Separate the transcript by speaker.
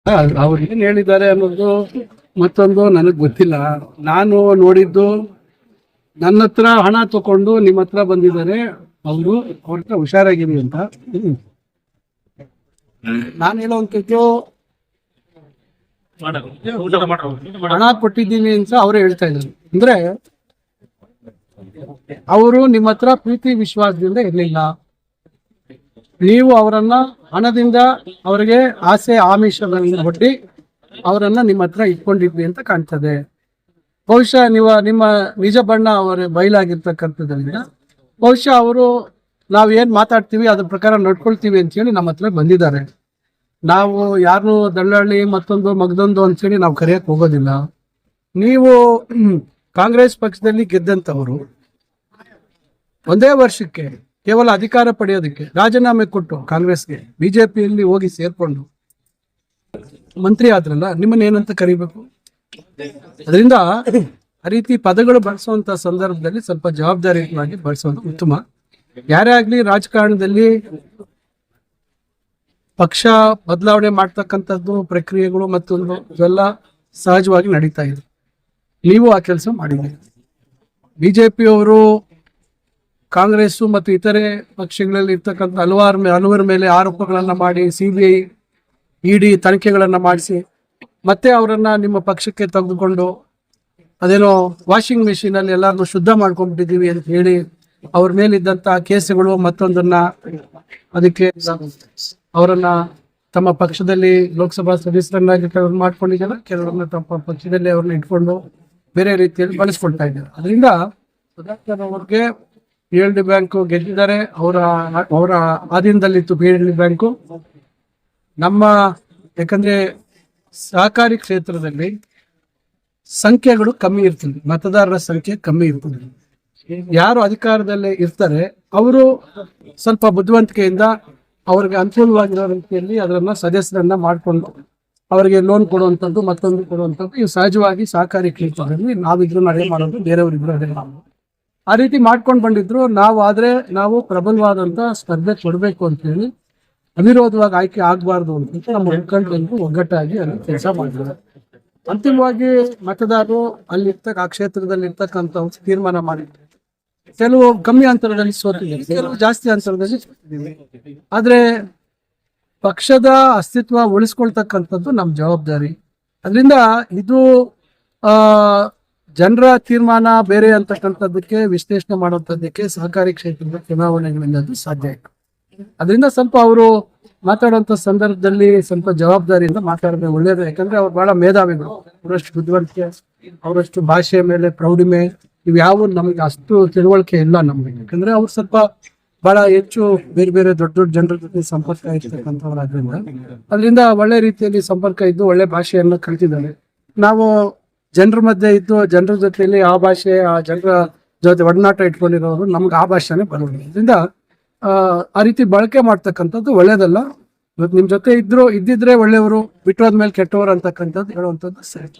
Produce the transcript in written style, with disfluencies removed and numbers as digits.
Speaker 1: ಅವ್ರು ಏನ್ ಹೇಳಿದ್ದಾರೆ ಅನ್ನೋದು ಮತ್ತೊಂದು ನನಗೆ ಗೊತ್ತಿಲ್ಲ. ನಾನು ನೋಡಿದ್ದು ನನ್ನ ಹತ್ರ ಹಣ ತಗೊಂಡು ನಿಮ್ಮ ಹತ್ರ ಬಂದಿದ್ದಾರೆ, ಅವರು ಅವ್ರ ಹತ್ರ ಹುಷಾರಾಗಿರಿ ಅಂತ. ನಾನು ಹೇಳೋವಂಥದ್ದು ಹಣ ಕೊಟ್ಟಿದ್ದೀನಿ ಅಂತ ಅವರೇ ಹೇಳ್ತಾ ಇದ್ದಾರೆ. ಅಂದ್ರೆ ಅವರು ನಿಮ್ಮ ಹತ್ರ ಪ್ರೀತಿ ವಿಶ್ವಾಸದಿಂದ ಇರಲಿಲ್ಲ. ನೀವು ಅವರನ್ನ ಹಣದಿಂದ ಅವರಿಗೆ ಆಸೆ ಆಮಿಷಗಳನ್ನು ಒಡ್ಡಿ ಅವರನ್ನ ನಿಮ್ಮ ಹತ್ರ ಇಟ್ಕೊಂಡಿದ್ವಿ ಅಂತ ಕಾಣ್ತದೆ. ಬಹುಶಃ ನಿಮ್ಮ ನಿಜ ಬಣ್ಣ ಅವರ ಬಯಲಾಗಿರ್ತಕ್ಕಂಥದ್ರಿಂದ ಬಹುಶಃ ಅವರು ನಾವು ಏನ್ ಮಾತಾಡ್ತೀವಿ ಅದ್ರ ಪ್ರಕಾರ ನಡ್ಕೊಳ್ತೀವಿ ಅಂತ ಹೇಳಿ ನಮ್ಮ ಹತ್ರ ಬಂದಿದ್ದಾರೆ. ನಾವು ಯಾರನ್ನು ದಳ್ಳಾಳಿ ಮತ್ತೊಂದು ಮಗದೊಂದು ಅಂತೇಳಿ ನಾವು ಕರೆಯಕ್ ಹೋಗೋದಿಲ್ಲ. ನೀವು ಕಾಂಗ್ರೆಸ್ ಪಕ್ಷದಲ್ಲಿ ಗೆದ್ದಂಥವರು ಒಂದೇ ವರ್ಷಕ್ಕೆ ಕೇವಲ ಅಧಿಕಾರ ಪಡೆಯೋದಕ್ಕೆ ರಾಜೀನಾಮೆ ಕೊಟ್ಟು ಕಾಂಗ್ರೆಸ್ಗೆ ಬಿಜೆಪಿಯಲ್ಲಿ ಹೋಗಿ ಸೇರ್ಕೊಂಡು ಮಂತ್ರಿ ಆದ್ರಲ್ಲ, ನಿಮ್ಮನ್ನ ಏನಂತ ಕರಿಬೇಕು? ಅದರಿಂದ ಆ ರೀತಿ ಪದಗಳು ಬಳಸುವಂತ ಸಂದರ್ಭದಲ್ಲಿ ಸ್ವಲ್ಪ ಜವಾಬ್ದಾರಿಯುತವಾಗಿ ಬಳಸೋದು ಉತ್ತಮ. ಯಾರೇ ಆಗ್ಲಿ ರಾಜಕಾರಣದಲ್ಲಿ ಪಕ್ಷ ಬದಲಾವಣೆ ಮಾಡ್ತಕ್ಕಂಥದ್ದು ಪ್ರಕ್ರಿಯೆಗಳು ಮತ್ತೊಂದು ಇವೆಲ್ಲ ಸಹಜವಾಗಿ ನಡೀತಾ ಇದೆ. ನೀವು ಆ ಕೆಲಸ ಮಾಡಿದ್ದೀರಿ. ಬಿಜೆಪಿಯವರು ಕಾಂಗ್ರೆಸ್ ಮತ್ತು ಇತರೆ ಪಕ್ಷಗಳಲ್ಲಿ ಇರ್ತಕ್ಕಂಥ ಹಲವರ ಮೇಲೆ ಆರೋಪಗಳನ್ನ ಮಾಡಿ ಸಿಬಿಐ ಇಡಿ ತನಿಖೆಗಳನ್ನ ಮಾಡಿಸಿ ಮತ್ತೆ ಅವರನ್ನ ನಿಮ್ಮ ಪಕ್ಷಕ್ಕೆ ತೆಗೆದುಕೊಂಡು ಅದೇನೋ ವಾಷಿಂಗ್ ಮೆಷಿನ್ ಅಲ್ಲಿ ಎಲ್ಲಾರನ್ನು ಶುದ್ಧ ಮಾಡ್ಕೊಂಡ್ಬಿಟ್ಟಿದೀವಿ ಅಂತ ಹೇಳಿ ಅವ್ರ ಮೇಲಿದ್ದಂತ ಕೇಸುಗಳು ಮತ್ತೊಂದನ್ನ ಅದಕ್ಕೆ ಅವರನ್ನ ತಮ್ಮ ಪಕ್ಷದಲ್ಲಿ ಲೋಕಸಭಾ ಸದಸ್ಯರನ್ನಾಗಿ ಕೆಲವರು ಮಾಡ್ಕೊಂಡಿದ್ದಾರೆ, ಕೆಲವರನ್ನ ತಮ್ಮ ಪಕ್ಷದಲ್ಲಿ ಅವ್ರನ್ನ ಇಟ್ಕೊಂಡು ಬೇರೆ ರೀತಿಯಲ್ಲಿ ಬಳಸ್ಕೊಳ್ತಾ ಇದ್ದಾರೆ. ಅದರಿಂದ ಸುಧಾಕರ್ ಅವ್ರಿಗೆ PLD ಬ್ಯಾಂಕ್ ಗೆದ್ದಿದ್ದಾರೆ. ಅವರ ಆಧೀನದಲ್ಲಿತ್ತು PLD ಬ್ಯಾಂಕು. ಯಾಕಂದ್ರೆ ಸಹಕಾರಿ ಕ್ಷೇತ್ರದಲ್ಲಿ ಸಂಖ್ಯೆಗಳು ಕಮ್ಮಿ ಇರ್ತದೆ, ಮತದಾರರ ಸಂಖ್ಯೆ ಕಮ್ಮಿ ಇರ್ತದೆ. ಯಾರು ಅಧಿಕಾರದಲ್ಲಿ ಇರ್ತಾರೆ ಅವರು ಸ್ವಲ್ಪ ಬುದ್ಧಿವಂತಿಕೆಯಿಂದ ಅವ್ರಿಗೆ ಅನುಕೂಲವಾಗಿರೋ ರೀತಿಯಲ್ಲಿ ಅದನ್ನ ಸದಸ್ಯರನ್ನ ಮಾಡಿಕೊಂಡು ಅವರಿಗೆ ಲೋನ್ ಕೊಡುವಂಥದ್ದು ಮತ್ತೊಂದು ಕೊಡುವಂಥದ್ದು ಇವು ಸಹಜವಾಗಿ ಸಹಕಾರಿ ಕ್ಷೇತ್ರದಲ್ಲಿ ನಾವಿದ್ರು ಅದೇ ಮಾಡೋದು, ಬೇರೆಯವರಿದ್ರು ಅದೇ ಮಾಡೋದು. ಆ ರೀತಿ ಮಾಡ್ಕೊಂಡು ಬಂದಿದ್ರು. ನಾವು ಪ್ರಬಲವಾದಂತ ಸ್ಪರ್ಧೆ ಕೊಡಬೇಕು ಅಂತ ಹೇಳಿ ಅವಿರೋಧವಾಗಿ ಆಯ್ಕೆ ಆಗ್ಬಾರ್ದು ಅಂತ ನಮ್ಮ ಮುಖಂಡರು ಒಗ್ಗಟ್ಟಾಗಿ ಅಲ್ಲಿ ಕೆಲಸ ಮಾಡಿದ್ರು. ಅಂತಿಮವಾಗಿ ಮತದಾರರು ಅಲ್ಲಿ ಆ ಕ್ಷೇತ್ರದಲ್ಲಿ ಇರ್ತಕ್ಕಂಥ ತೀರ್ಮಾನ ಮಾಡಿದ್ರು. ಕೆಲವು ಕಮ್ಮಿ ಅಂತರದಲ್ಲಿ ಸೋತಿದ್ದೀವಿ, ಕೆಲವು ಜಾಸ್ತಿ ಅಂತರದಲ್ಲಿ ಸೋತಿದ್ದೀವಿ. ಆದ್ರೆ ಪಕ್ಷದ ಅಸ್ತಿತ್ವ ಉಳಿಸ್ಕೊಳ್ತಕ್ಕಂಥದ್ದು ನಮ್ಮ ಜವಾಬ್ದಾರಿ. ಅದರಿಂದ ಇದು ಜನರ ತೀರ್ಮಾನ ಬೇರೆ ಅಂತಕ್ಕಂಥದ್ದಕ್ಕೆ ವಿಶ್ಲೇಷಣೆ ಮಾಡುವಂಥದ್ದಕ್ಕೆ ಸಹಕಾರಿ ಕ್ಷೇತ್ರದ ಚುನಾವಣೆಗಳಿಂದ ಅದು ಸಾಧ್ಯ ಆಯಿತು. ಅದರಿಂದ ಸ್ವಲ್ಪ ಅವರು ಮಾತಾಡುವಂಥ ಸಂದರ್ಭದಲ್ಲಿ ಸ್ವಲ್ಪ ಜವಾಬ್ದಾರಿಯಿಂದ ಮಾತಾಡಿದ್ರೆ ಒಳ್ಳೇದು. ಯಾಕಂದ್ರೆ ಅವ್ರು ಬಹಳ ಮೇಧಾವಿಗಳು, ಅವರಷ್ಟು ಬುದ್ಧಿವಂತಿಕೆ, ಅವರಷ್ಟು ಭಾಷೆಯ ಮೇಲೆ ಪ್ರೌಢಿಮೆ ಇವ್ಯಾವು ನಮಗೆ ಅಷ್ಟು ತಿಳುವಳಿಕೆ ಇಲ್ಲ ನಮ್ಗೆ. ಯಾಕಂದ್ರೆ ಅವ್ರು ಸ್ವಲ್ಪ ಬಹಳ ಹೆಚ್ಚು ಬೇರೆ ಬೇರೆ ದೊಡ್ಡ ಜನರ ಜೊತೆ ಸಂಪರ್ಕ ಇರ್ತಕ್ಕಂಥವ್ರಾದ್ರಿಂದ ಅದರಿಂದ ಒಳ್ಳೆ ರೀತಿಯಲ್ಲಿ ಸಂಪರ್ಕ ಇದ್ದು ಒಳ್ಳೆ ಭಾಷೆಯನ್ನು ಕಲಿತಿದ್ದಾರೆ. ನಾವು ಜನರ ಮಧ್ಯೆ ಇದ್ದು ಜನರ ಜೊತೆಯಲ್ಲಿ ಆ ಭಾಷೆ ಆ ಜನರ ಜೊತೆ ಒಡನಾಟ ಇಟ್ಕೊಂಡಿರೋರು ನಮ್ಗೆ ಆ ಭಾಷೆನೇ ಬರೋದು. ಅದರಿಂದ ಆ ರೀತಿ ಬಳಕೆ ಮಾಡ್ತಕ್ಕಂಥದ್ದು ಒಳ್ಳೇದಲ್ಲ. ಇವತ್ತು ನಿಮ್ ಜೊತೆ ಇದ್ದಿದ್ರೆ ಒಳ್ಳೆಯವರು, ಬಿಟ್ಟೋದ್ಮೇಲೆ ಕೆಟ್ಟವರು ಅಂತಕ್ಕಂಥದ್ದು ಹೇಳುವಂಥದ್ದು ಸರಿ.